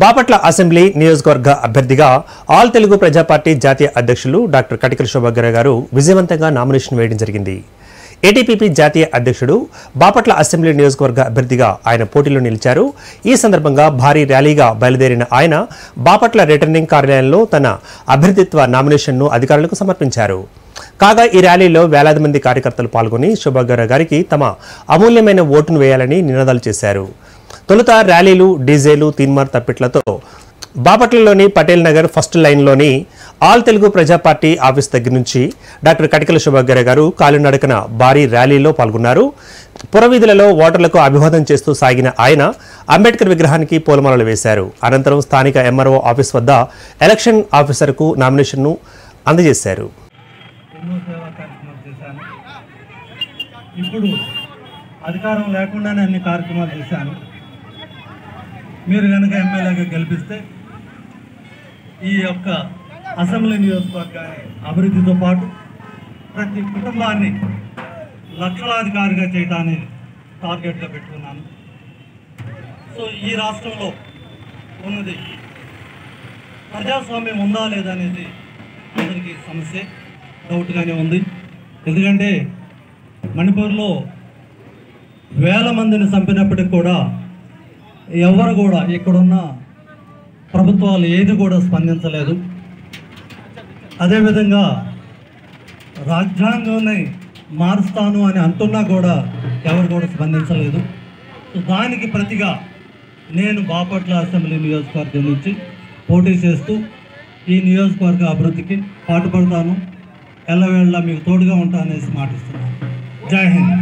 Bapatla assembly నియోజకవర్గ అభ్యర్థిగా all Telugu ప్రజా పార్టీ జాతీయ అధ్యక్షులు డాక్టర్ కటికల శోభారావు గారు విజయవంతంగా నామినేషన్ వేయడం జరిగింది. ఏటీపీపీ జాతీయ అధ్యక్షుడు బాపట్ల అసెంబ్లీ నియోజకవర్గ అభ్యర్థిగా ఆయన పోటీలో నిలిచారు. ఈ సందర్భంగా భారీ ర్యాలీగా బయలుదేరిన ఆయన బాపట్ల రిటర్నింగ్ కార్యాలయంలో తన అభ్యర్థిత్వ నామినేషన్ను అధికారులకు సమర్పించారు. కాగా ఈ ర్యాలీలో వేలాది మంది కార్యకర్తలు పాల్గొని శోభారావు గారికి తమ అమూల్యమైన ఓటును వేయాలని నినాదాలు చేశారు. తొలుత ర్యాలీలు, డీజేలు, తీన్మార్ తప్పిట్లతో బాపట్లలోని పటేల్ నగర్ ఫస్ట్ లైన్లోని ఆల్ తెలుగు ప్రజా పార్టీ ఆఫీస్ దగ్గర నుంచి డాక్టర్ కటికల శోభారావు గారు కాలినడకన భారీ ర్యాలీలో పాల్గొన్నారు. పురవీధులలో ఓటర్లకు అభివాదం చేస్తూ సాగిన ఆయన అంబేద్కర్ విగ్రహానికి పూలమాలలు వేశారు. అనంతరం స్థానిక ఎంఆర్ఓ ఆఫీస్ వద్ద ఎలక్షన్ ఆఫీసర్కు నామినేషన్ను అందజేశారు. ఇప్పుడు అధికారం లేకుండానే అన్ని కార్యక్రమాలు చేశాను. మీరు కనుక ఎమ్మెల్యేగా గెలిపిస్తే ఈ యొక్క అసెంబ్లీ నియోజకవర్గాన్ని అభివృద్ధితో పాటు ప్రతి కుటుంబాన్ని లక్షలాధికారిగా చేయడాన్ని టార్గెట్గా పెట్టుకున్నాను. సో ఈ రాష్ట్రంలో ఉన్నది ప్రజాస్వామ్యం ఉందా లేదా అనేది అందరికీ సమస్య, డౌట్గానే ఉంది. ఎందుకంటే మణిపూర్లో వేల మందిని చంపినప్పటికి కూడా ఎవరు కూడా ఇక్కడున్న ప్రభుత్వాలు ఏది కూడా స్పందించలేదు. అదేవిధంగా రాజ్యాంగాన్ని మారుస్తాను అని అంటున్నా కూడా ఎవరు కూడా స్పందించలేదు. దానికి ప్రతిగా నేను బాపట్ల అసెంబ్లీ నియోజకవర్గం నుంచి పోటీ చేస్తూ ఈ నియోజకవర్గ అభివృద్ధికి పాటుపడతాను. ఎల్లవేళలా మీకు తోడుగా ఉంటాననేసి మాటిస్తున్నాను. జై హింద్.